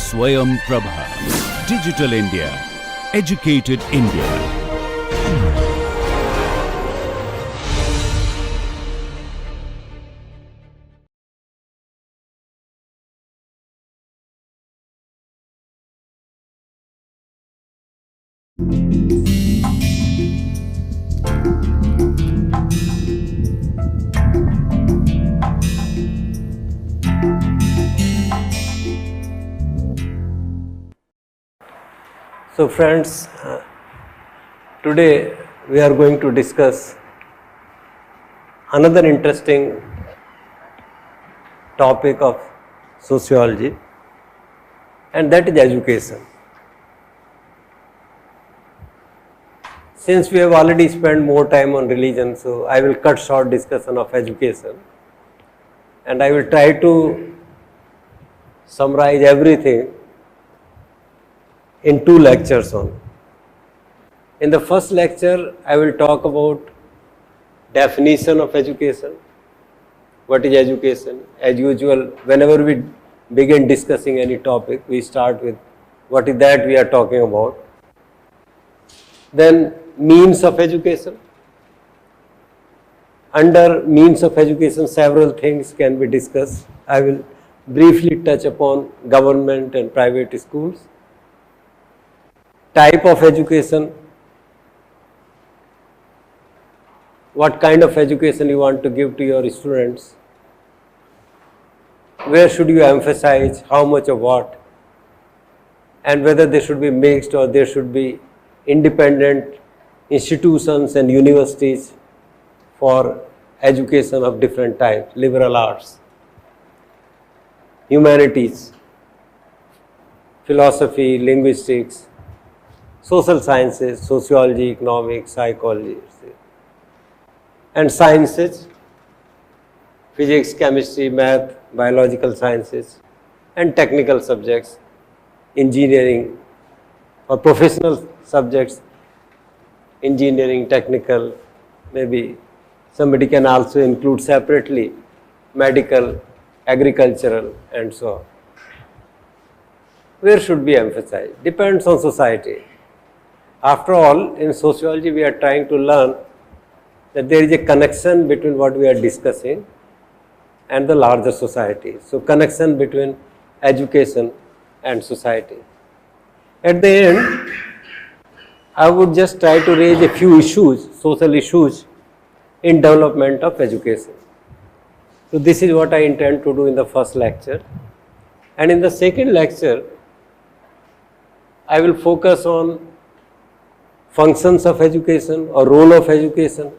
Swayam Prabha. Digital India. Educated India. So friends, today we are going to discuss another interesting topic of sociology, and that is education. Since we have already spent more time on religion, so I will cut short discussion of education, and I will try to summarize everything in 2 lectures on. In the first lecture, I will talk about definition of education. What is education? As usual, whenever we begin discussing any topic, we start with what is that we are talking about. Then means of education. Under means of education, several things can be discussed. I will briefly touch upon government and private schools. Type of education, what kind of education you want to give to your students, where should you emphasize, how much of what, and whether they should be mixed or there should be independent institutions and universities for education of different types, liberal arts, humanities, philosophy, linguistics, social sciences, sociology, economics, psychology, and sciences, physics, chemistry, math, biological sciences, and technical subjects, engineering, or professional subjects, engineering, technical, maybe somebody can also include separately medical, agricultural, and so on. Where should be emphasized? Depends on society. After all, in sociology, we are trying to learn that there is a connection between what we are discussing and the larger society. So, connection between education and society. At the end, I would just try to raise a few issues, social issues in development of education. So, this is what I intend to do in the first lecture. And in the second lecture, I will focus on functions of education or role of education,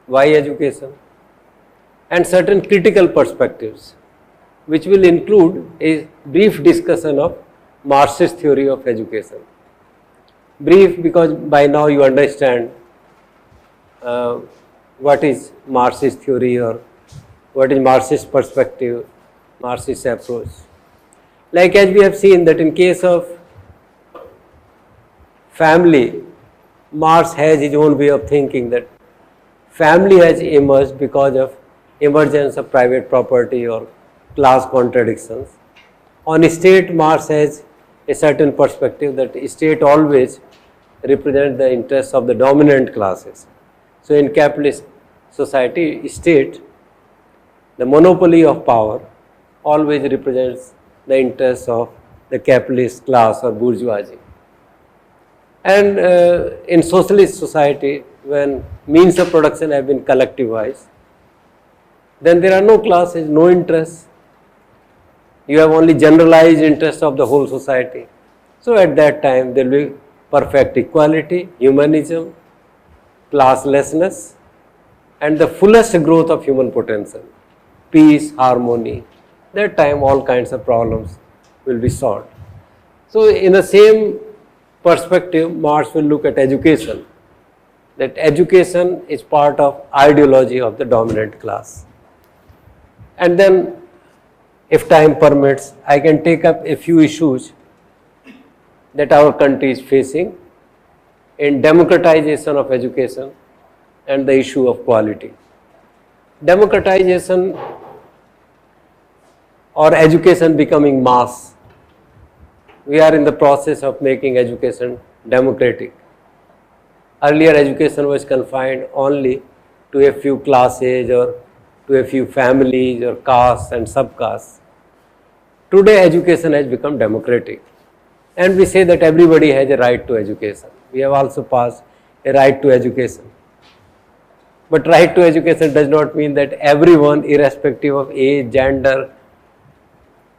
why education, and certain critical perspectives, which will include a brief discussion of Marxist theory of education. Brief because by now you understand what is Marxist theory or what is Marxist perspective, Marxist approach. Like as we have seen that in case of family, Marx has his own way of thinking that family has emerged because of emergence of private property or class contradictions. On state, Marx has a certain perspective that state always represents the interests of the dominant classes. So in capitalist society, state, the monopoly of power always represents the interests of the capitalist class or bourgeoisie. And in socialist society, when means of production have been collectivized, then there are no classes, no interests. You have only generalized interests of the whole society. So at that time, there will be perfect equality, humanism, classlessness, and the fullest growth of human potential, peace, harmony. That time, all kinds of problems will be solved. So in the same perspective, Marx will look at education, that education is part of ideology of the dominant class. And then, if time permits, I can take up a few issues that our country is facing in democratization of education and the issue of quality. Democratization or education becoming mass we are in the process of making education democratic. Earlier education was confined only to a few classes or to a few families or castes and subcastes. Today education has become democratic, and we say that everybody has a right to education. We have also passed a right to education. But right to education does not mean that everyone, irrespective of age, gender,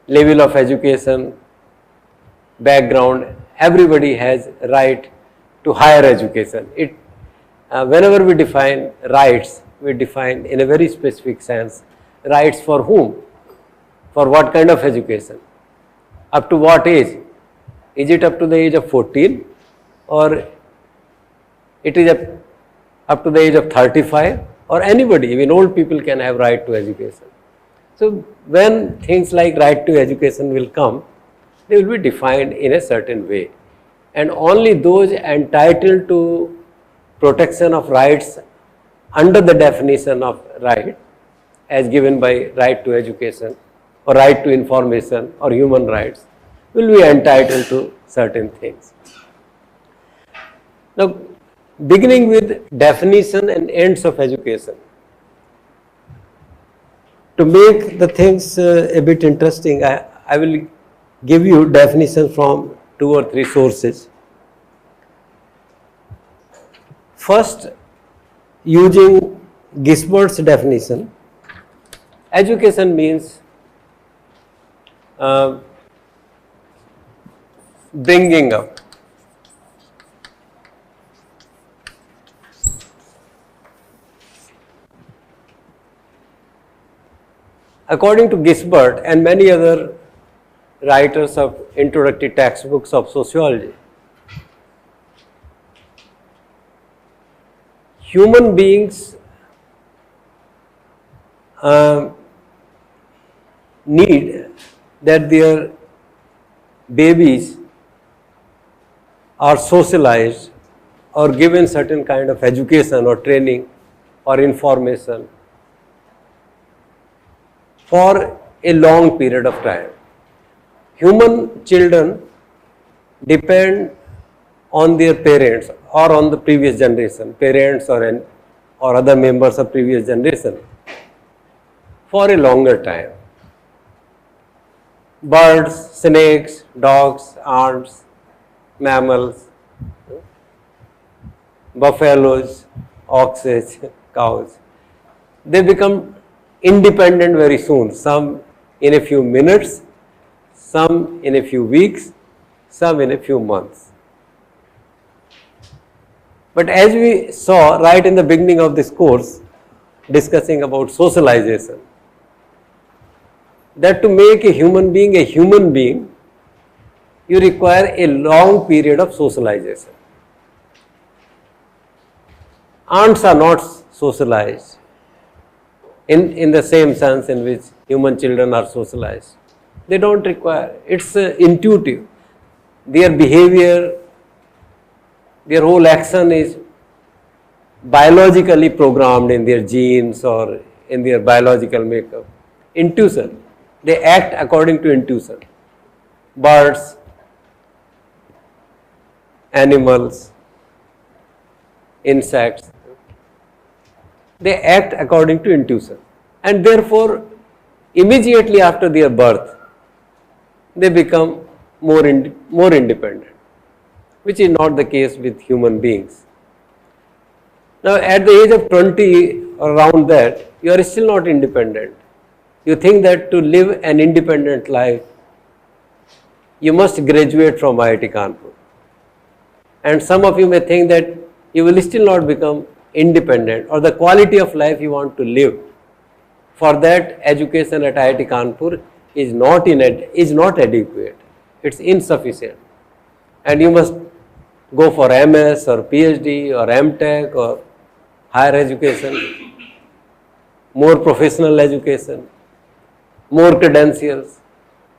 level of education, background, everybody has right to higher education. Whenever we define rights, we define in a very specific sense rights for whom, for what kind of education, up to what age. Is it up to the age of 14 or it is up to the age of 35, or anybody, even old people can have right to education. So when things like right to education will come, they will be defined in a certain way, and only those entitled to protection of rights under the definition of right as given by right to education or right to information or human rights will be entitled to certain things. Now, beginning with definition and ends of education. To make the things a bit interesting, I will give you definitions from 2 or 3 sources. First, using Gisbert's definition, education means bringing up. According to Gisbert and many other writers of introductory textbooks of sociology, human beings need that their babies are socialized or given certain kind of education or training or information for a long period of time. Human children depend on their parents or on the previous generation, parents or other members of previous generation for a longer time. Birds, snakes, dogs, ants, mammals, buffaloes, oxes, cows, they become independent very soon, some in a few minutes, some in a few weeks, some in a few months. But as we saw right in the beginning of this course, discussing about socialization, that to make a human being, you require a long period of socialization. Ants are not socialized in the same sense in which human children are socialized. They don't require, it's intuitive. Their behavior, their whole action is biologically programmed in their genes or in their biological makeup. Intuition, they act according to intuition. Birds, animals, insects, they act according to intuition, and therefore immediately after their birth they become more independent, which is not the case with human beings. Now at the age of 20 or around that, you are still not independent. You think that to live an independent life you must graduate from IIT Kanpur, and some of you may think that you will still not become independent, or the quality of life you want to live. For that, education at IIT Kanpur is not adequate, it's insufficient, and you must go for MS or PhD or MTech or higher education, more professional education, more credentials.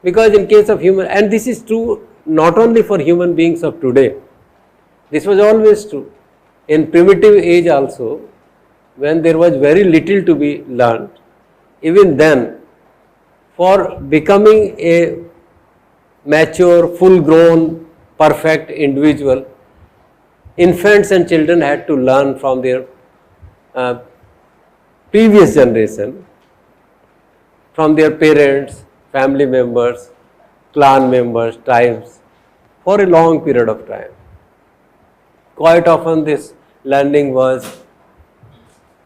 Because in case of human, and this is true not only for human beings of today, this was always true. In primitive age also, when there was very little to be learned, even then, for becoming a mature, full-grown, perfect individual, infants and children had to learn from their previous generation, from their parents, family members, clan members, tribes, for a long period of time. Quite often this learning was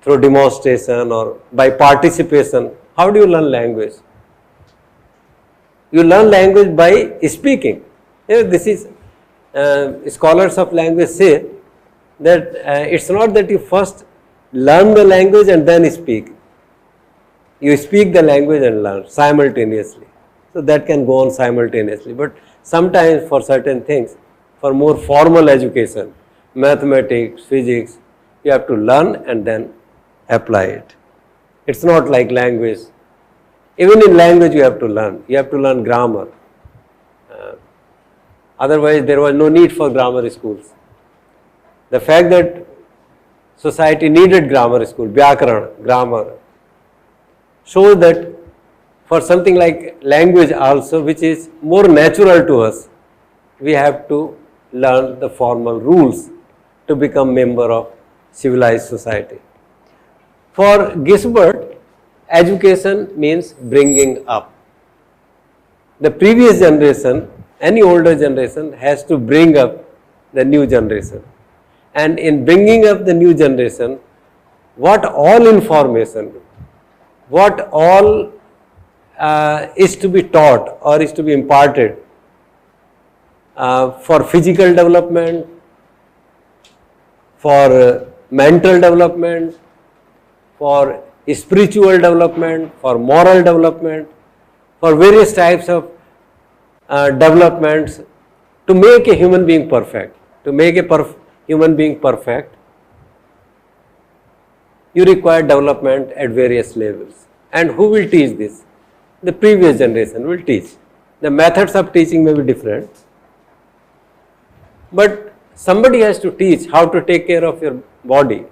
through demonstration or by participation. How do you learn language? You learn language by speaking. This is scholars of language say that it's not that you first learn the language and then speak. You speak the language and learn simultaneously. So that can go on simultaneously. But sometimes for certain things, for more formal education, mathematics, physics, you have to learn and then apply it. It's not like language. Even in language you have to learn. You have to learn grammar. Otherwise there was no need for grammar schools. The fact that society needed grammar school, Vyakaran, grammar, shows that for something like language also, which is more natural to us, we have to learn the formal rules to become member of civilized society. For Gisbert, education means bringing up. The previous generation, any older generation, has to bring up the new generation. And in bringing up the new generation, what all information, what all is to be taught or is to be imparted for physical development, for mental development, for spiritual development, for moral development, for various types of developments to make a human being perfect. To make a human being perfect, you require development at various levels. And who will teach this? The previous generation will teach. The methods of teaching may be different, but somebody has to teach how to take care of your body.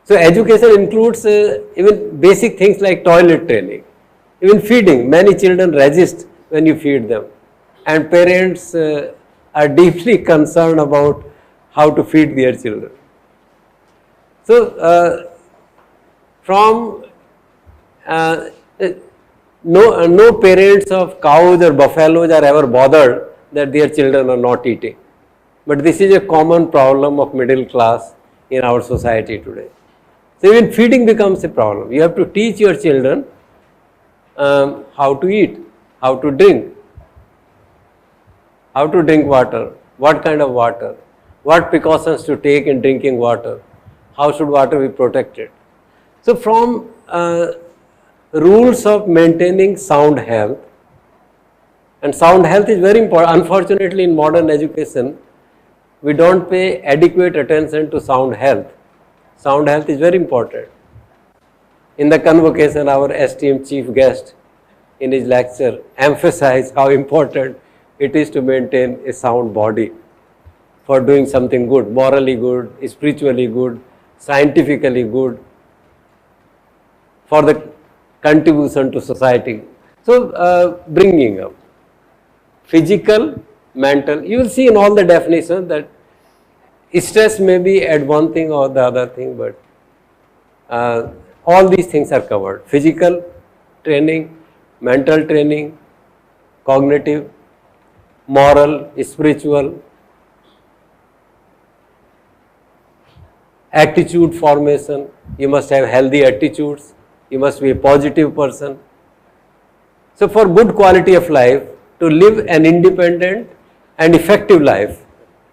So education includes even basic things like toilet training, even feeding. Many children resist when you feed them, and parents are deeply concerned about how to feed their children. So from no parents of cows or buffaloes are ever bothered that their children are not eating. But this is a common problem of middle class in our society today. So even feeding becomes a problem. You have to teach your children how to eat, how to drink water, what kind of water, what precautions to take in drinking water, how should water be protected. So from rules of maintaining sound health, and sound health is very important. Unfortunately, in modern education, we don't pay adequate attention to sound health. Sound health is very important. In the convocation, our esteemed chief guest in his lecture emphasized how important it is to maintain a sound body for doing something good, morally good, spiritually good, scientifically good, for the contribution to society. So bringing up physical, mental, you will see in all the definitions that stress may be at one thing or the other thing, but all these things are covered. Physical training, mental training, cognitive, moral, spiritual, attitude formation. You must have healthy attitudes. You must be a positive person. So for good quality of life, to live an independent and effective life,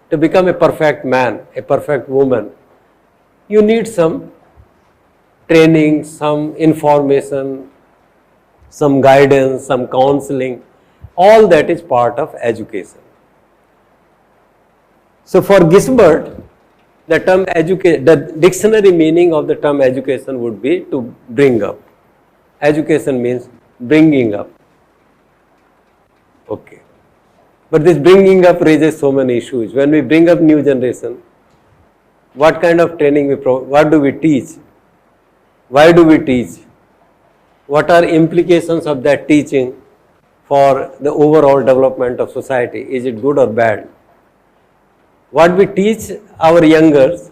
to become a perfect man, a perfect woman, you need some training, some information, some guidance, some counseling. All that is part of education. So for Gisbert, the term education, the dictionary meaning of the term education would be to bring up. Education means bringing up. Okay. But this bringing up raises so many issues. When we bring up new generation, what kind of training we provide? What do we teach? Why do we teach? What are implications of that teaching for the overall development of society? Is it good or bad? What we teach our youngers,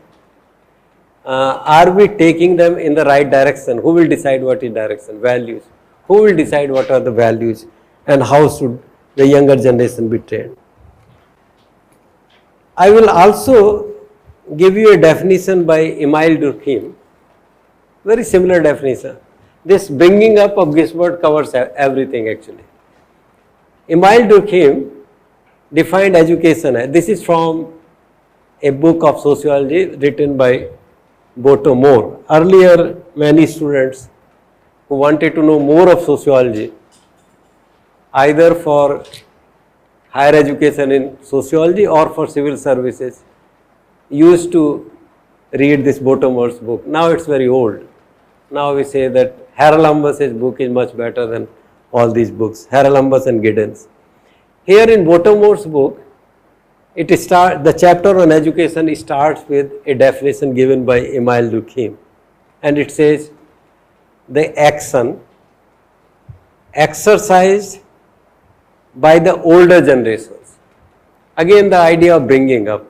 are we taking them in the right direction? Who will decide what is direction? Values. Who will decide what are the values and how should the younger generation be trained? I will also give you a definition by Emile Durkheim, very similar definition. This bringing up of Gisbert covers everything actually. Emile Durkheim defined education, this is from a book of sociology written by Boto Moore. Earlier, many students who wanted to know more of sociology, either for higher education in sociology or for civil services, used to read this Boto Moore's book. Now it's very old. Now we say that Haralambous' book is much better than all these books, Haralambous and Giddens. Here in Boto Moore's book, the chapter on education starts with a definition given by Emile Durkheim, and it says the action exercised by the older generations. Again, the idea of bringing up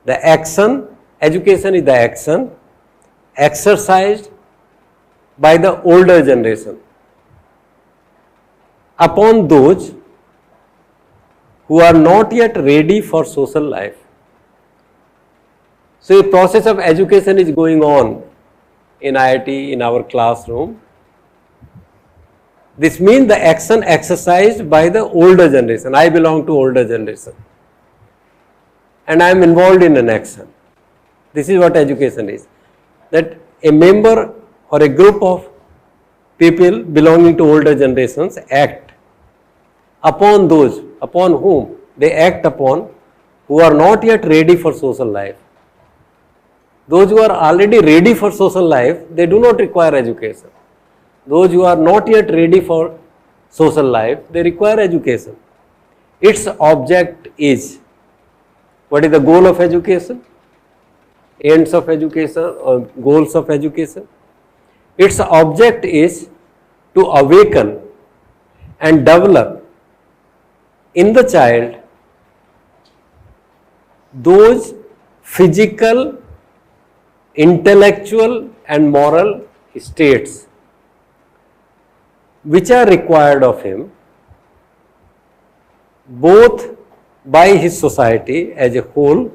the action, education is the action exercised by the older generation upon those who are not yet ready for social life. So a process of education is going on in IIT, in our classroom. This means the action exercised by the older generation. I belong to older generation and I am involved in an action. This is what education is. That a member or a group of people belonging to older generations act upon those, upon whom they act upon, who are not yet ready for social life. Those who are already ready for social life, they do not require education. Those who are not yet ready for social life, they require education. Its object is, what is the goal of education? Ends of education or goals of education? Its object is to awaken and develop in the child those physical, intellectual and moral states which are required of him both by his society as a whole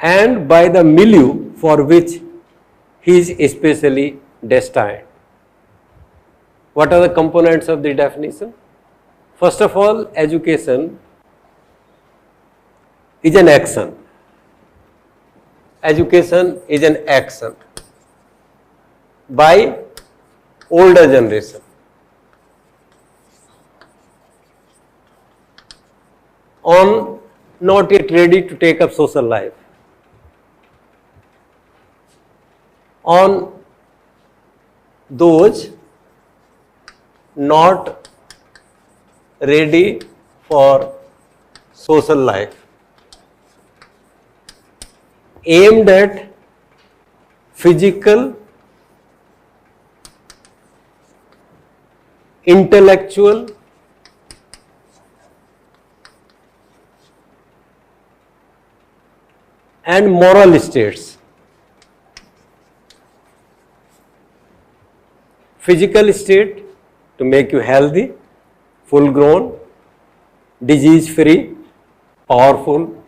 and by the milieu for which he is especially destined. What are the components of the definition? First of all, education is an action. Education is an action by older generation. On not yet ready to take up social life. On those not ready for social life, aimed at physical, intellectual and moral states. Physical state to make you healthy, full grown, disease free, powerful,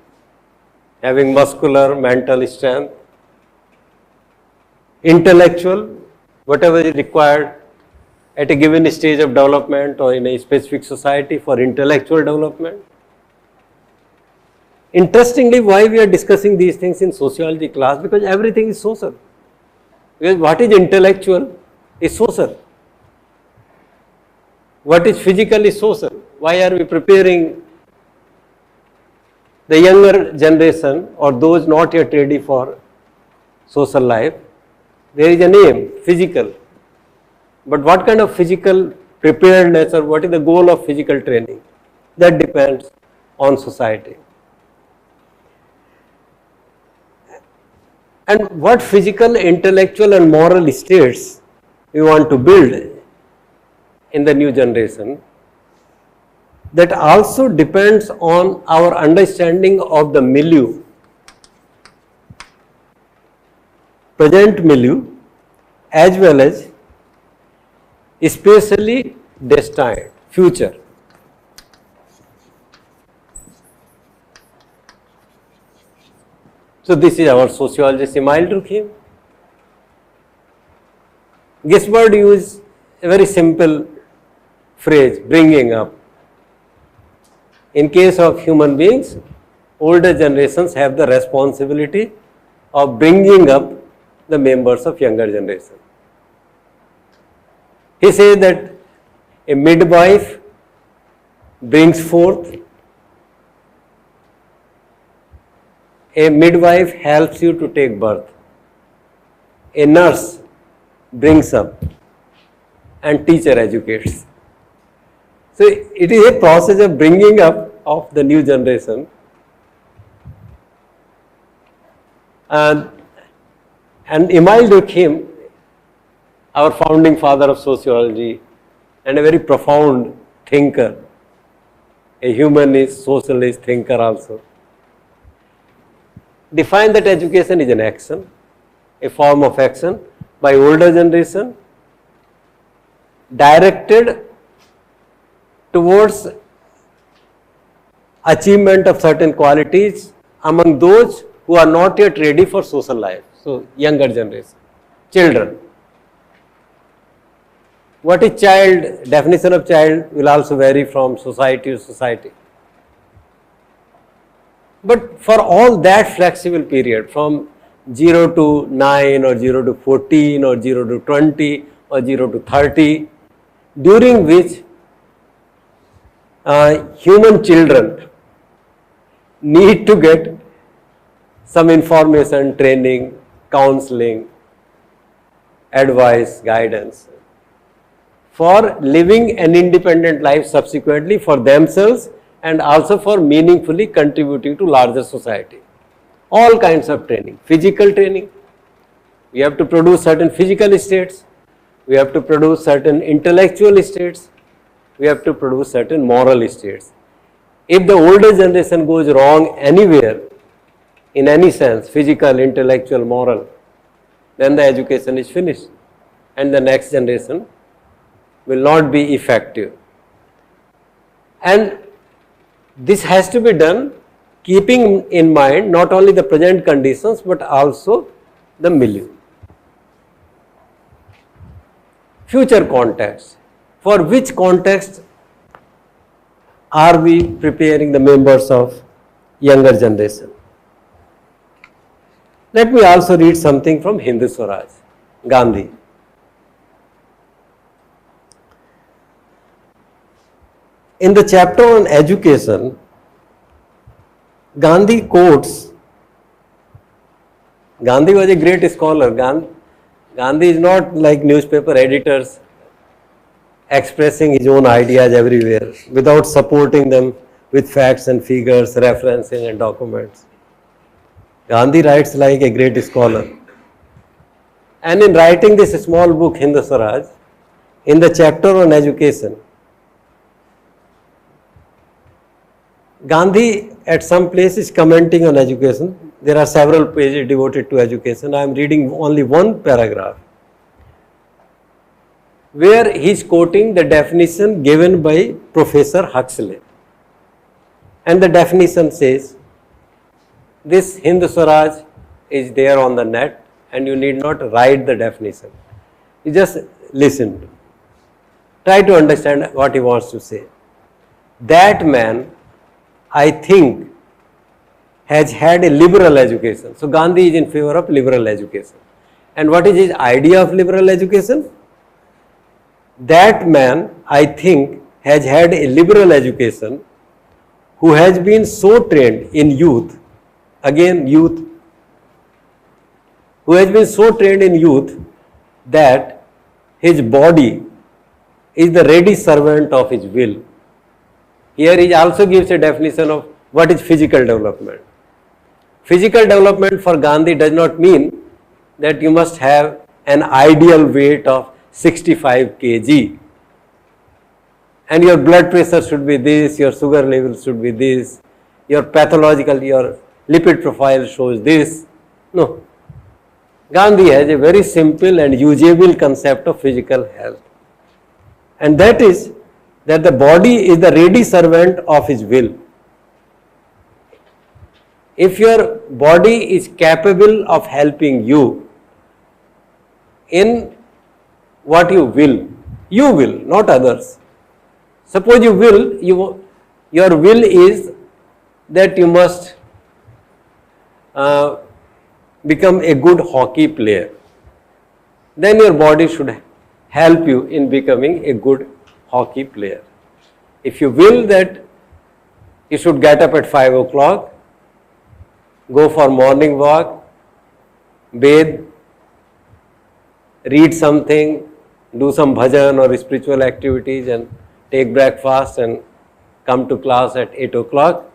having muscular, mental strength. Intellectual, whatever is required at a given stage of development or in a specific society for intellectual development. Interestingly, why we are discussing these things in sociology class? Because everything is social. Because what is intellectual is social. What is physical is social. Why are we preparing the younger generation or those not yet ready for social life? There is a name, physical. But what kind of physical preparedness or what is the goal of physical training? That depends on society. And what physical, intellectual and moral states we want to build in the new generation that also depends on our understanding of the milieu, present milieu, as well as especially destined, future. So this is our sociologist Emile Durkheim. Gisbert used a very simple phrase, bringing up. In case of human beings, older generations have the responsibility of bringing up the members of younger generation. He says that a midwife brings forth, a midwife helps you to take birth, a nurse brings up, and teacher educates. So it is a process of bringing up of the new generation, and Emile Durkheim, our founding father of sociology and a very profound thinker, a humanist, socialist thinker also, defined that education is an action, a form of action by older generation directed towards achievement of certain qualities among those who are not yet ready for social life. So, younger generation, children. What is child? Definition of child will also vary from society to society. But for all that flexible period from 0 to 9 or 0 to 14 or 0 to 20 or 0 to 30, during which human children need to get some information, training, counseling, advice, guidance for living an independent life subsequently for themselves and also for meaningfully contributing to larger society. All kinds of training, physical training, we have to produce certain physical states, we have to produce certain intellectual states, we have to produce certain moral states. If the older generation goes wrong anywhere, in any sense, physical, intellectual, moral, then the education is finished and the next generation will not be effective. And this has to be done keeping in mind not only the present conditions but also the milieu. Future context. For which context are we preparing the members of younger generation? Let me also read something from Hindu Swaraj, Gandhi. In the chapter on education, Gandhi quotes, Gandhi was a great scholar. Gandhi is not like newspaper editors expressing his own ideas everywhere without supporting them with facts and figures, references and documents. Gandhi writes like a great scholar. And in writing this small book, Hindu Swaraj, in the chapter on education, Gandhi at some place is commenting on education. There are several pages devoted to education. I am reading only one paragraph where he is quoting the definition given by Professor Huxley. And the definition says, this Hindu Swaraj is there on the net and you need not write the definition. You just listen to. Try to understand what he wants to say. That man, I think, has had a liberal education. So Gandhi is in favor of liberal education. And what is his idea of liberal education? That man, I think, has had a liberal education who has been so trained in youth, again youth, who has been so trained in youth that his body is the ready servant of his will. Here he also gives a definition of what is physical development. Physical development for Gandhi does not mean that you must have an ideal weight of 65 kg. and your blood pressure should be this, your sugar level should be this, your pathological, your lipid profile shows this. No. Gandhi has a very simple and usable concept of physical health, and that is that the body is the ready servant of his will. If your body is capable of helping you in what you will, not others. Suppose you will, your will is that you must become a good hockey player. Then your body should help you in becoming a good hockey player. If you will that you should get up at 5 o'clock, go for morning walk, bathe, read something, do some bhajan or spiritual activities and take breakfast and come to class at 8 o'clock,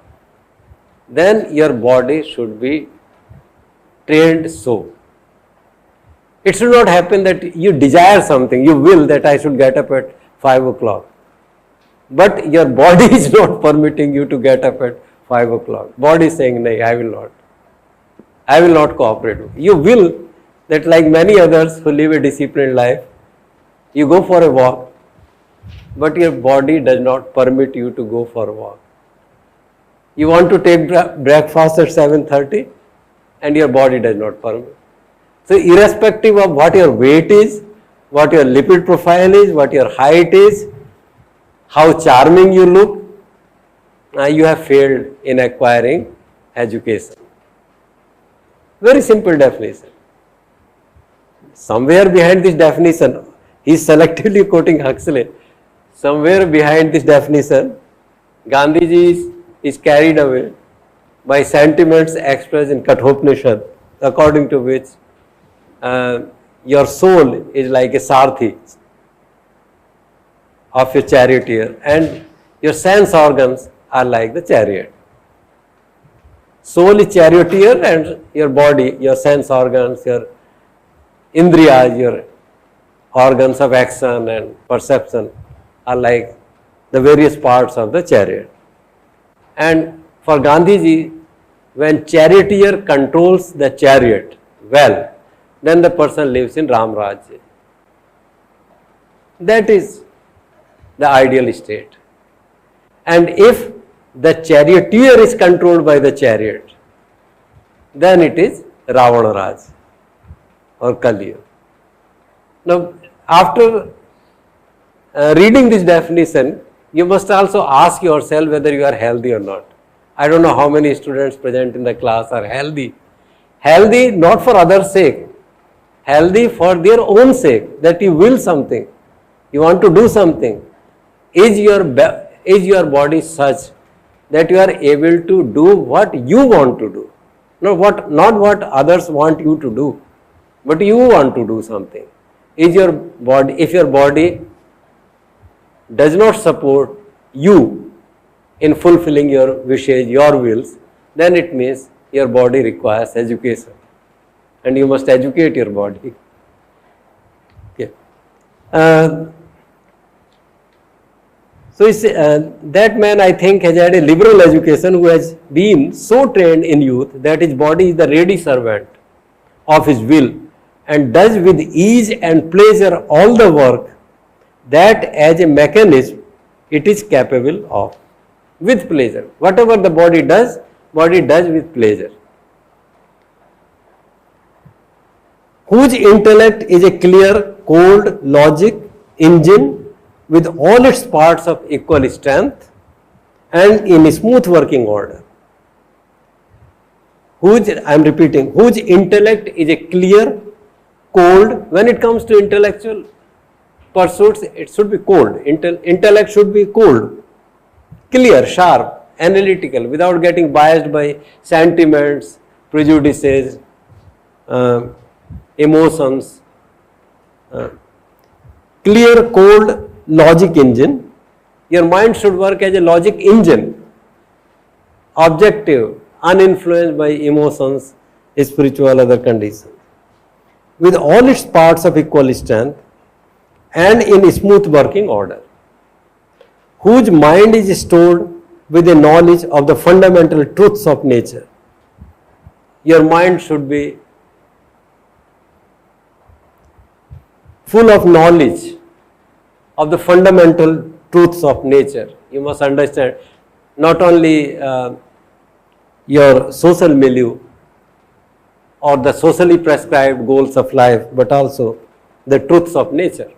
then your body should be trained so. It should not happen that you desire something, you will that I should get up at 5 o'clock. But your body is not permitting you to get up at 5 o'clock. Body is saying, no, I will not. I will not cooperate. You will that, like many others who live a disciplined life, you go for a walk, but your body does not permit you to go for a walk. You want to take breakfast at 7:30 and your body does not permit. So irrespective of what your weight is, what your lipid profile is, what your height is, how charming you look, you have failed in acquiring education. Very simple definition. Somewhere behind this definition, he is selectively quoting Huxley. Somewhere behind this definition, Gandhiji is carried away by sentiments expressed in Kathopanishad, according to which your soul is like a sarthi of a charioteer and your sense organs are like the chariot. Soul is charioteer and your body, your sense organs, your indriyas, your organs of action and perception are like the various parts of the chariot. And for Gandhiji, when charioteer controls the chariot well, then the person lives in Ram Rajya. That is the ideal state. And if the charioteer is controlled by the chariot, then it is Ravana Raj or Kali Yuga. Now, after reading this definition, you must also ask yourself whether you are healthy or not. I don't know how many students present in the class are healthy. Healthy not for others' sake, healthy for their own sake, that you will something, you want to do something. Is your body such that you are able to do what you want to do? Not what others want you to do, but you want to do something. Is your body, if your body does not support you in fulfilling your wishes, your wills, then it means your body requires education and you must educate your body. Okay. So that man, I think, has had a liberal education, who has been so trained in youth that his body is the ready servant of his will and does with ease and pleasure all the work that as a mechanism it is capable of, with pleasure. Whatever the body does with pleasure. Whose intellect is a clear, cold logic engine with all its parts of equal strength and in smooth working order. I am repeating, whose intellect is a clear, cold. When it comes to intellectual pursuits, it should be cold. Intellect should be cold, clear, sharp, analytical, without getting biased by sentiments, prejudices, emotions. Clear, cold logic engine. Your mind should work as a logic engine, objective, uninfluenced by emotions, spiritual, other conditions, with all its parts of equal strength and in smooth working order. whose mind is stored with a knowledge of the fundamental truths of nature. Your mind should be full of knowledge of the fundamental truths of nature. You must understand not only your social milieu or the socially prescribed goals of life, but also the truths of nature.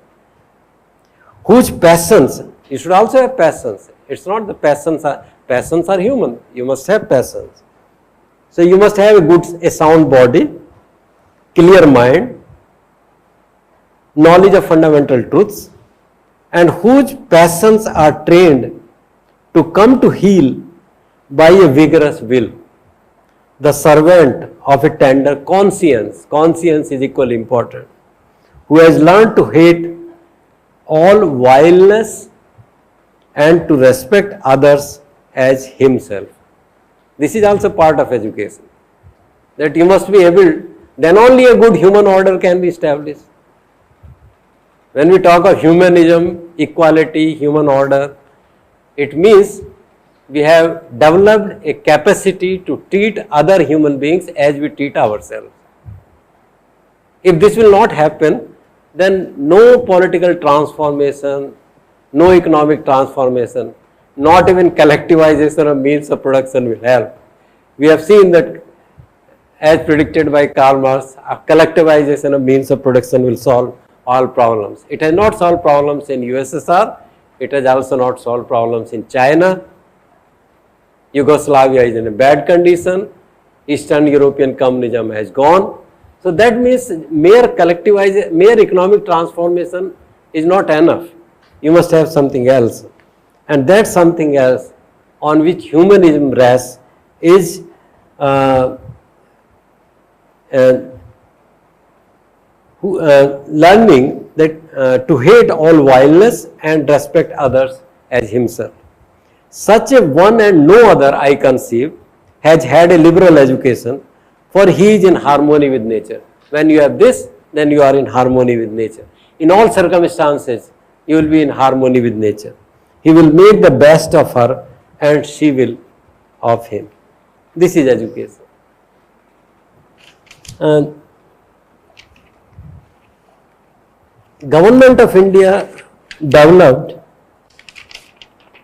Whose passions, you should also have passions. It's not the passions are human. You must have passions. So you must have a sound body, clear mind, knowledge of fundamental truths, and whose passions are trained to come to heel by a vigorous will. The servant of a tender conscience, conscience is equally important, who has learned to hate all vileness and to respect others as himself. This is also part of education, that you must be able, then only a good human order can be established. When we talk of humanism, equality, human order, it means we have developed a capacity to treat other human beings as we treat ourselves. If this will not happen, then no political transformation, no economic transformation, not even collectivization of means of production will help. We have seen that, as predicted by Karl Marx, a collectivization of means of production will solve all problems. It has not solved problems in USSR, it has also not solved problems in China. Yugoslavia is in a bad condition, Eastern European communism has gone. So that means mere economic transformation is not enough. You must have something else. And that something else on which humanism rests is learning that to hate all vileness and respect others as himself. Such a one and no other, I conceive, has had a liberal education, for he is in harmony with nature. When you have this, then you are in harmony with nature. In all circumstances, you will be in harmony with nature. He will make the best of her and she will of him. This is education. And Government of India developed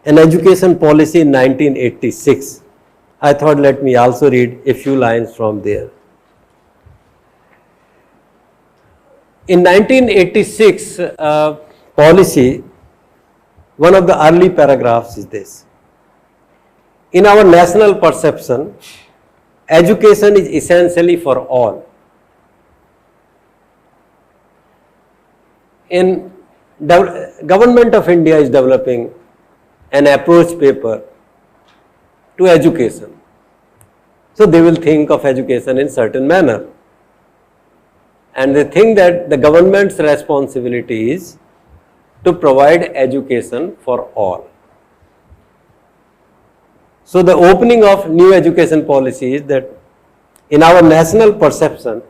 an education policy in 1986. I thought let me also read a few lines from there. In 1986 policy, one of the early paragraphs is this: in our national perception, education is essentially for all. In Government of India is developing an approach paper to education. So they will think of education in certain manner. And they think that the government's responsibility is to provide education for all. So the opening of new education policy is that in our national perception,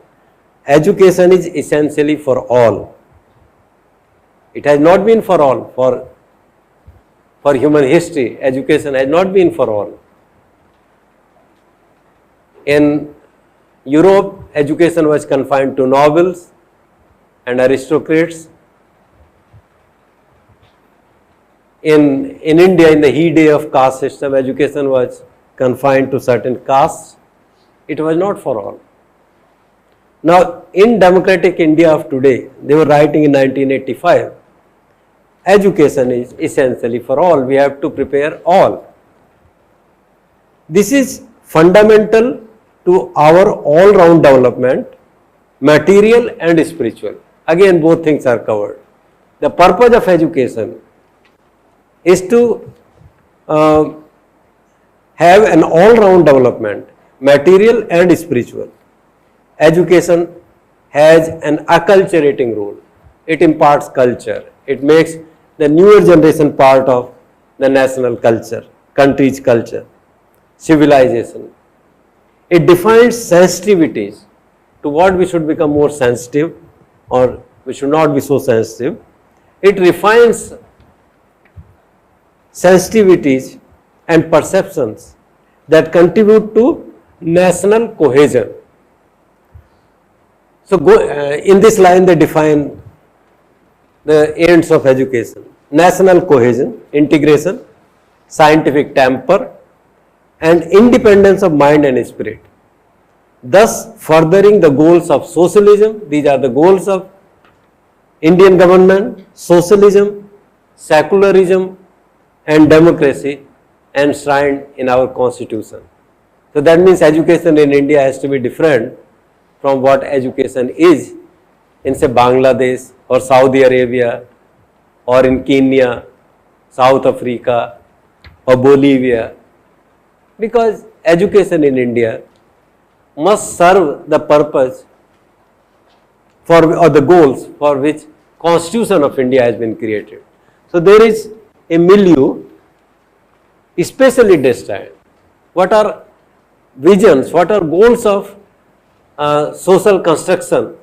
education is essentially for all. It has not been for all. For human history, education has not been for all. In Europe, education was confined to nobles and aristocrats. In India, in the heyday of caste system, education was confined to certain castes. It was not for all. Now, in democratic India of today, they were writing in 1985, education is essentially for all. We have to prepare all. This is fundamental to our all-round development, material and spiritual. Again, both things are covered. The purpose of education is to have an all-round development, material and spiritual. Education has an acculturating role. It imparts culture. It makes the newer generation part of the national culture, country's culture, civilization. It defines sensitivities to what we should become more sensitive or we should not be so sensitive. It refines sensitivities and perceptions that contribute to national cohesion. So in this line they define the ends of education: national cohesion, integration, scientific temper, and independence of mind and spirit, thus furthering the goals of socialism. These are the goals of Indian government: socialism, secularism, and democracy enshrined in our constitution. So that means education in India has to be different from what education is in, say, Bangladesh or Saudi Arabia or in Kenya, South Africa or Bolivia, because education in India must serve the purpose for, or the goals for which Constitution of India has been created. So there is a milieu especially destined. What are visions, what are goals of social construction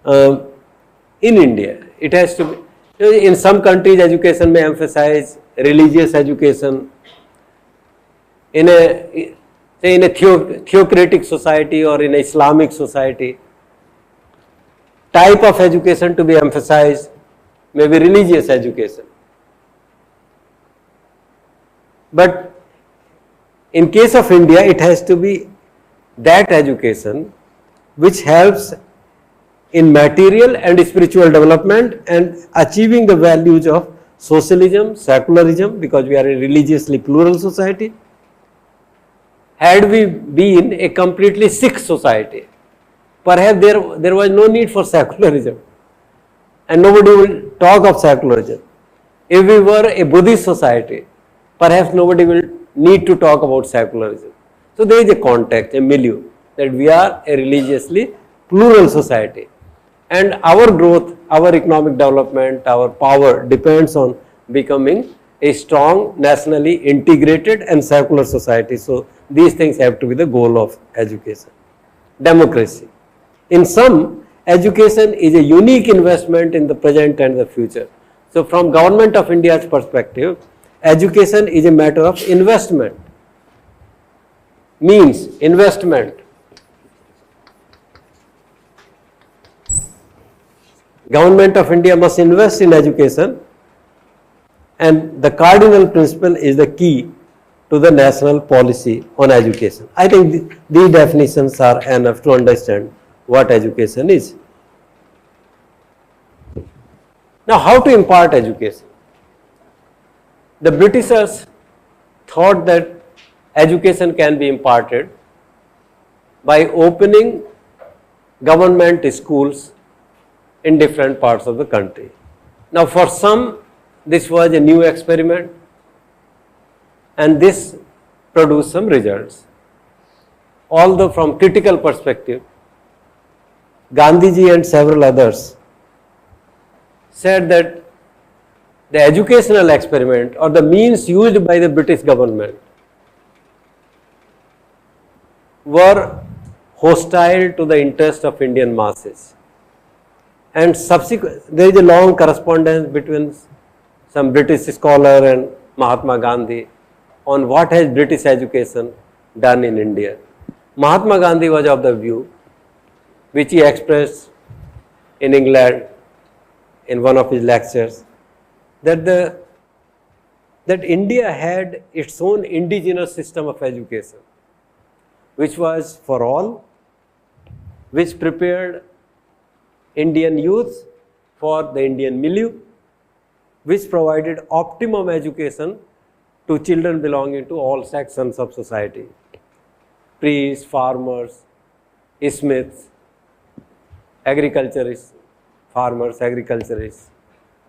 in India? It has to be, in some countries education may emphasize religious education. In a, say, in a theocratic society or in a Islamic society, type of education to be emphasized may be religious education. But in case of India, it has to be that education which helps in material and spiritual development and achieving the values of socialism, secularism, because we are a religiously plural society. Had we been a completely Sikh society, perhaps there was no need for secularism and nobody will talk of secularism. If we were a Buddhist society, perhaps nobody will need to talk about secularism. So there is a context, a milieu, that we are a religiously plural society, and our growth, our economic development, our power depends on becoming a strong, nationally integrated and secular society. So these things have to be the goal of education. Democracy. In sum, education is a unique investment in the present and the future. So from Government of India's perspective, education is a matter of investment. Means investment. Government of India must invest in education, and the cardinal principle is the key to the national policy on education. I think these definitions are enough to understand what education is. Now, how to impart education? The Britishers thought that education can be imparted by opening government schools in different parts of the country. Now, for some, this was a new experiment and this produced some results. Although from critical perspective, Gandhiji and several others said that the educational experiment or the means used by the British government were hostile to the interest of Indian masses. And there is a long correspondence between some British scholar and Mahatma Gandhi on what has British education done in India. Mahatma Gandhi was of the view, which he expressed in England in one of his lectures, that India had its own indigenous system of education, which was for all, which prepared Indian youth for the Indian milieu, which provided optimum education to children belonging to all sections of society: priests, farmers, smiths, agriculturists, farmers, agriculturists,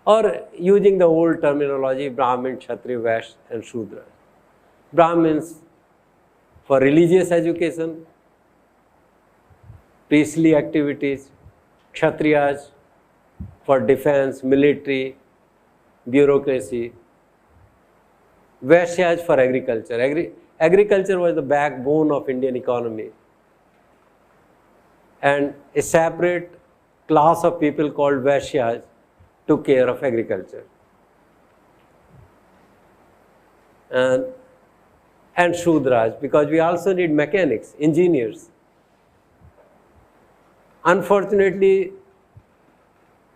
or using the old terminology, Brahmin, Kshatriya, Vaishya and Shudra. Brahmins for religious education, priestly activities; Kshatriyas for defense, military, bureaucracy; Vaishyas for agriculture. Agriculture was the backbone of Indian economy, and a separate class of people called Vaishyas took care of agriculture. and, and Shudras, because we also need mechanics, engineers. Unfortunately,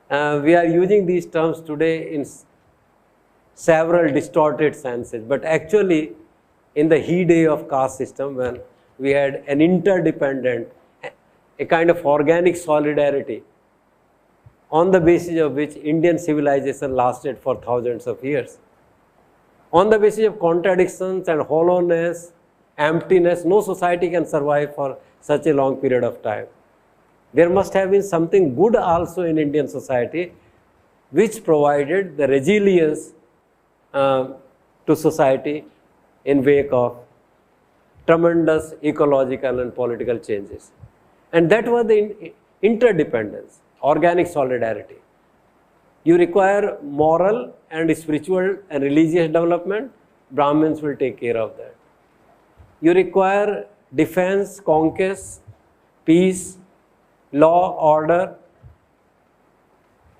we are using these terms today in several distorted senses, but actually in the heyday of caste system, when we had an interdependent, a kind of organic solidarity on the basis of which Indian civilization lasted for thousands of years. On the basis of contradictions and hollowness, emptiness, no society can survive for such a long period of time. There must have been something good also in Indian society which provided the resilience to society in wake of tremendous ecological and political changes. And that was the interdependence, organic solidarity. You require moral and spiritual and religious development, Brahmins will take care of that. You require defense, conquest, peace, law, order,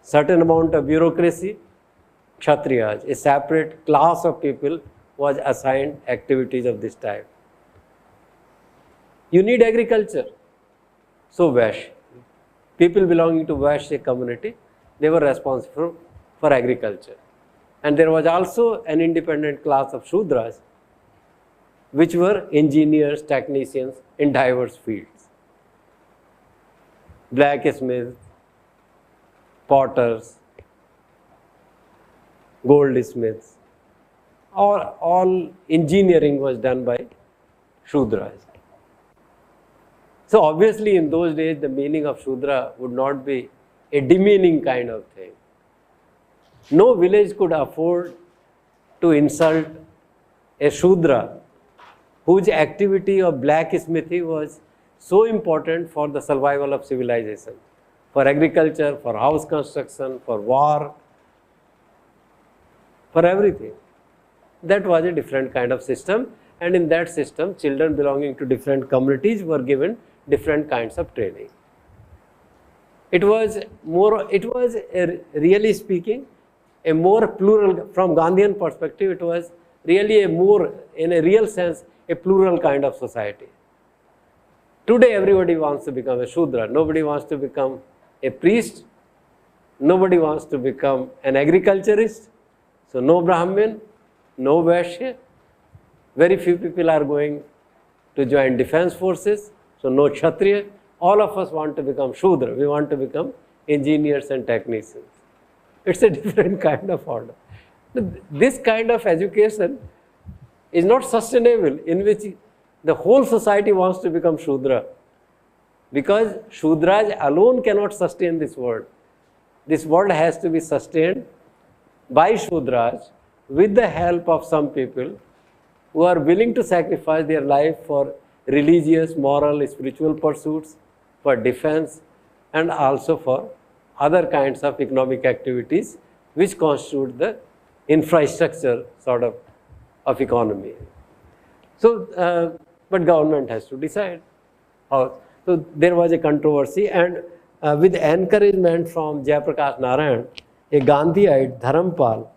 certain amount of bureaucracy, Kshatriyas, a separate class of people was assigned activities of this type. You need agriculture. So Vaishya, people belonging to Vaishya community, they were responsible for agriculture. And there was also an independent class of Shudras, which were engineers, technicians in diverse fields. Blacksmiths, potters, goldsmiths, all engineering was done by Shudras. So obviously in those days the meaning of Shudra would not be a demeaning kind of thing. No village could afford to insult a Shudra whose activity of blacksmithy was so important for the survival of civilization, for agriculture, for house construction, for war, for everything. That was a different kind of system, and in that system children belonging to different communities were given different kinds of training. It was really speaking, a more plural, from Gandhian perspective, it was really a more, in a real sense, a plural kind of society. Today everybody wants to become a Shudra, nobody wants to become a priest, nobody wants to become an agriculturist, so no Brahmin, no Vaishya, very few people are going to join defense forces, so no Kshatriya. All of us want to become Shudra, we want to become engineers and technicians. It's a different kind of order. This kind of education is not sustainable, in which the whole society wants to become Shudra, because Shudras alone cannot sustain this world. This world has to be sustained by Shudras with the help of some people who are willing to sacrifice their life for religious, moral, spiritual pursuits, for defense, and also for other kinds of economic activities which constitute the infrastructure sort of economy. So, but government has to decide how. So there was a controversy, and with encouragement from Jayaprakash Narayan, a Gandhiite, Dharampal,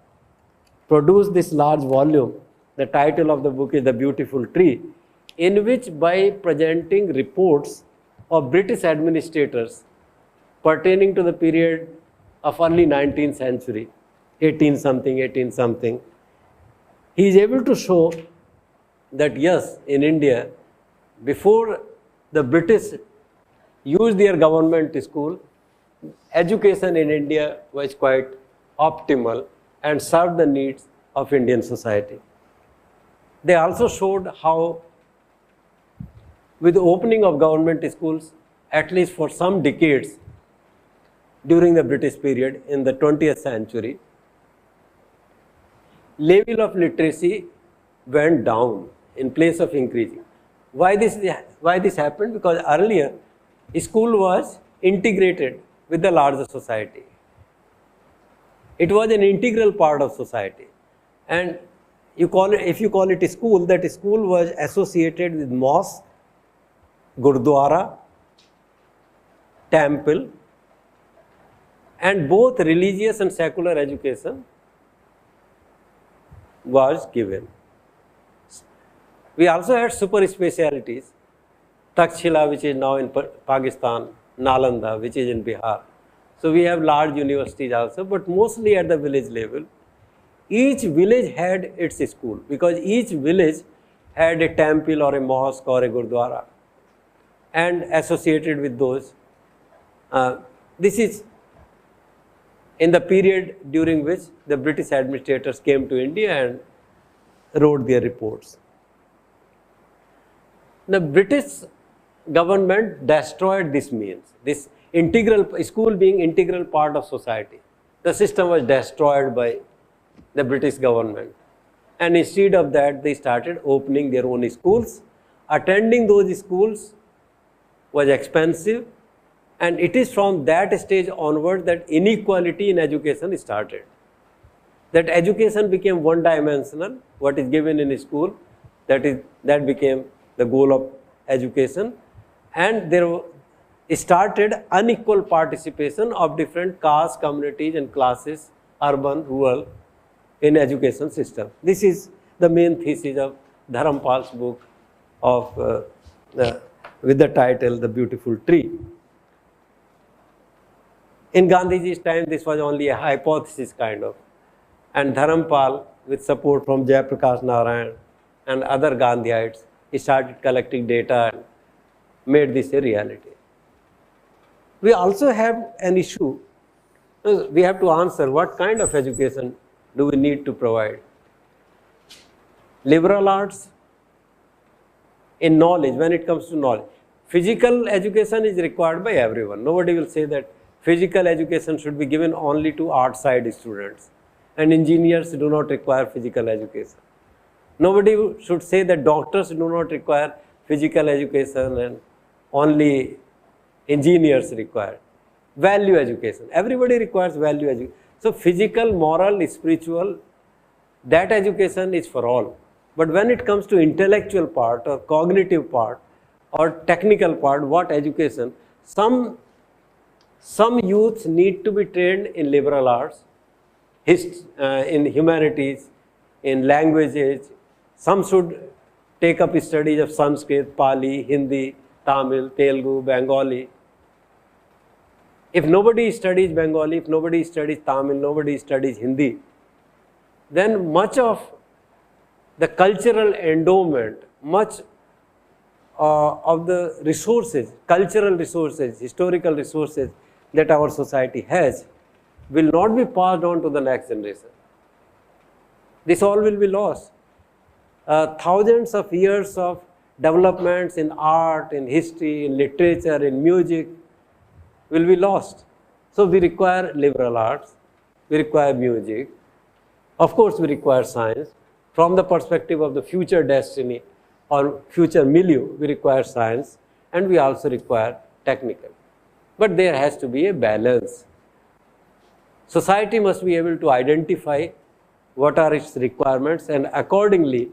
produced this large volume. The title of the book is The Beautiful Tree, in which, by presenting reports of British administrators pertaining to the period of early 19th century, 18 something, he is able to show that yes, in India, before the British used their government school, education in India was quite optimal and served the needs of Indian society. They also showed how, with the opening of government schools, at least for some decades during the British period in the 20th century, level of literacy went down in place of increasing. Why this happened? Because earlier school was integrated with the larger society. It was an integral part of society, and if you call it a school, that school was associated with mosque, gurdwara, temple, and both religious and secular education was given. We also had super specialities, Takshila, which is now in Pakistan, Nalanda, which is in Bihar. So we have large universities also, but mostly at the village level. Each village had its school because each village had a temple or a mosque or a gurdwara, and associated with those. This is in the period during which the British administrators came to India and wrote their reports. The British government destroyed this means, this integral school being integral part of society. The system was destroyed by the British government, and instead of that they started opening their own schools. Attending those schools was expensive, and it is from that stage onward that inequality in education started. That education became one dimensional, what is given in school, that became the goal of education, and there started unequal participation of different castes, communities and classes, urban, rural, in education system. This is the main thesis of Dharampal's book of with the title The Beautiful Tree. In Gandhiji's time, this was only a hypothesis kind of, and Dharampal, with support from Jayaprakash Narayan and other Gandhiites, he started collecting data and made this a reality. We also have an issue. We have to answer what kind of education do we need to provide. Liberal arts in knowledge, when it comes to knowledge. Physical education is required by everyone. Nobody will say that physical education should be given only to art side students, and engineers do not require physical education. Nobody should say that doctors do not require physical education and only engineers require. Value education. Everybody requires value education. So physical, moral, spiritual, that education is for all. But when it comes to intellectual part or cognitive part or technical part, what education? Some youths need to be trained in liberal arts, in humanities, in languages. Some should take up studies of Sanskrit, Pali, Hindi, Tamil, Telugu, Bengali. If nobody studies Bengali, if nobody studies Tamil, nobody studies Hindi, then much of the cultural endowment, much of the resources, cultural resources, historical resources that our society has will not be passed on to the next generation. This all will be lost. Thousands of years of developments in art, in history, in literature, in music will be lost. So we require liberal arts, we require music, of course we require science. From the perspective of the future destiny or future milieu, we require science, and we also require technical. But there has to be a balance. Society must be able to identify what are its requirements, and accordingly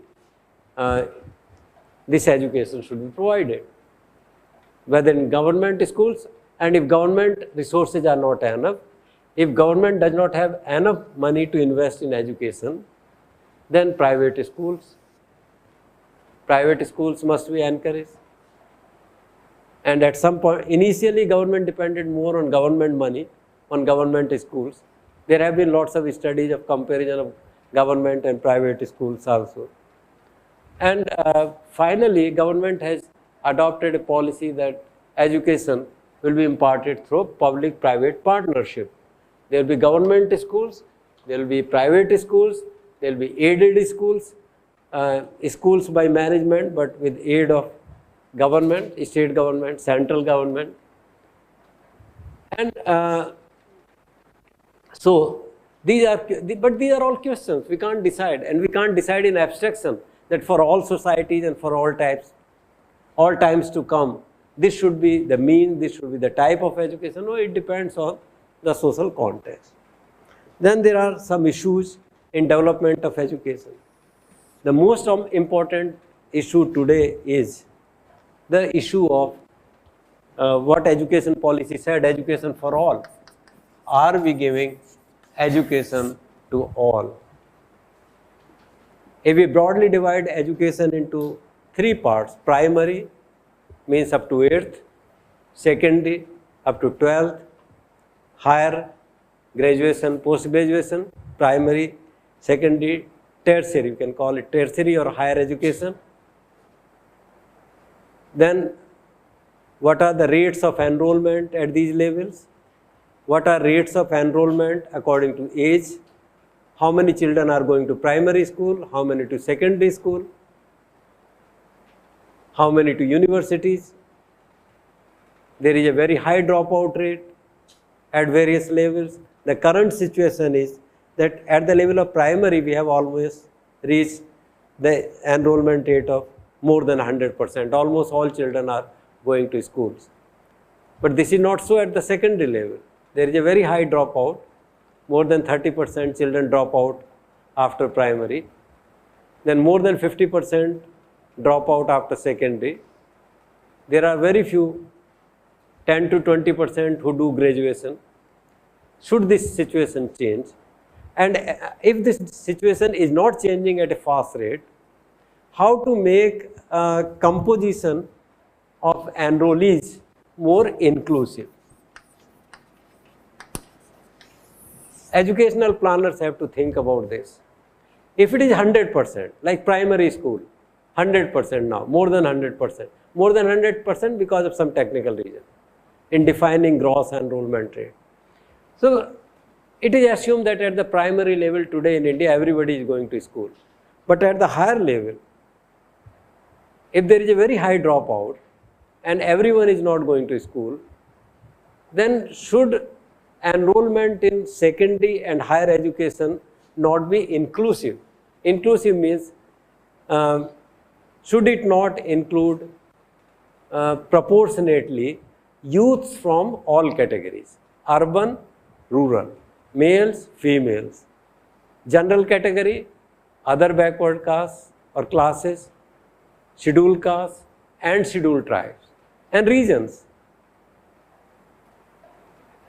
this education should be provided, whether in government schools, and if government resources are not enough, if government does not have enough money to invest in education, then private schools must be encouraged. And at some point, initially government depended more on government money, on government schools. There have been lots of studies of comparison of government and private schools also. And finally, government has adopted a policy that education will be imparted through public-private partnership. There will be government schools, there will be private schools, there will be aided schools, schools by management but with aid of government, state government, central government. And so these are all questions. We can't decide, and we can't decide in abstraction that for all societies and for all types, all times to come, this should be the mean, this should be the type of education. No, it depends on the social context. Then there are some issues in development of education. The most important issue today is the issue of what education policy said, education for all. Are we giving education to all? If we broadly divide education into three parts. Primary means up to 8th, secondary up to 12th, higher graduation, post-graduation, primary, secondary, tertiary, you can call it tertiary or higher education. Then what are the rates of enrollment at these levels? What are rates of enrollment according to age? How many children are going to primary school? How many to secondary school? How many to universities? There is a very high dropout rate at various levels. The current situation is that at the level of primary, we have almost reached the enrollment rate of more than 100%. Almost all children are going to schools. But this is not so at the secondary level. There is a very high dropout. More than 30% children drop out after primary. Then more than 50% drop out after secondary. There are very few, 10 to 20% who do graduation. Should this situation change? And if this situation is not changing at a fast rate, how to make composition of enrollees more inclusive? Educational planners have to think about this. If it is 100%, like primary school, 100% now, more than 100%, more than 100% because of some technical reason in defining gross enrollment rate. So it is assumed that at the primary level today in India, everybody is going to school. But at the higher level, if there is a very high dropout and everyone is not going to school, then should enrollment in secondary and higher education not be inclusive? Inclusive means, should it not include proportionately youths from all categories? Urban, rural, males, females, general category, other backward castes or classes, scheduled castes and scheduled tribes, and regions.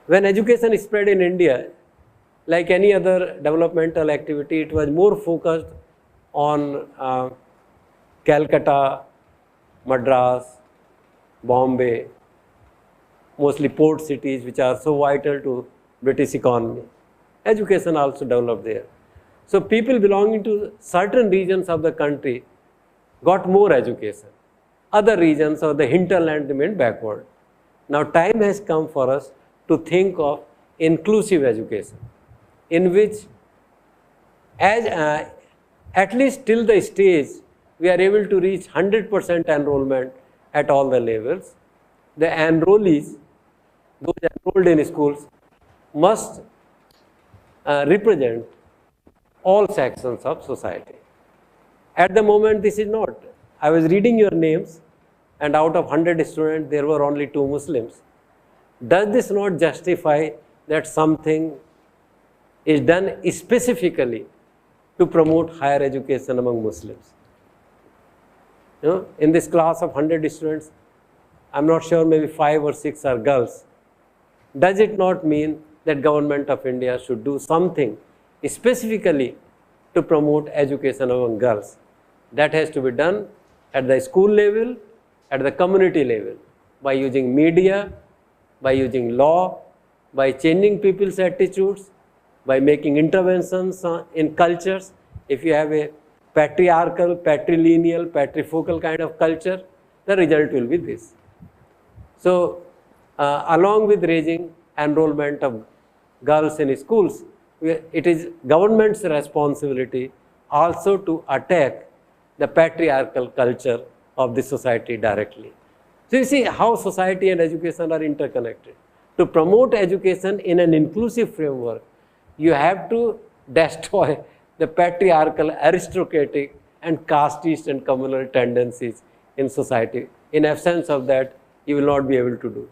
When education spread in India, like any other developmental activity, it was more focused on Calcutta, Madras, Bombay, mostly port cities which are so vital to British economy. Education also developed there. So people belonging to certain regions of the country got more education. Other regions of the hinterland remained backward. Now time has come for us to think of inclusive education, in which at least till the stage we are able to reach 100% enrollment at all the levels. The enrollees, those enrolled in schools, must represent all sections of society. At the moment, this is not. I was reading your names, and out of 100 students, there were only 2 Muslims. Does this not justify that something is done specifically to promote higher education among Muslims? You know, in this class of 100 students, I'm not sure, maybe 5 or 6 are girls. Does it not mean that government of India should do something specifically to promote education among girls? That has to be done at the school level, at the community level, by using media, by using law, by changing people's attitudes, by making interventions in cultures. If you have a patriarchal, patrilineal, patrifocal kind of culture, the result will be this. So, along with raising enrollment of girls in schools, it is government's responsibility also to attack the patriarchal culture of the society directly. So you see how society and education are interconnected. To promote education in an inclusive framework, you have to destroy the patriarchal, aristocratic and casteist and communal tendencies in society. In absence of that, you will not be able to do.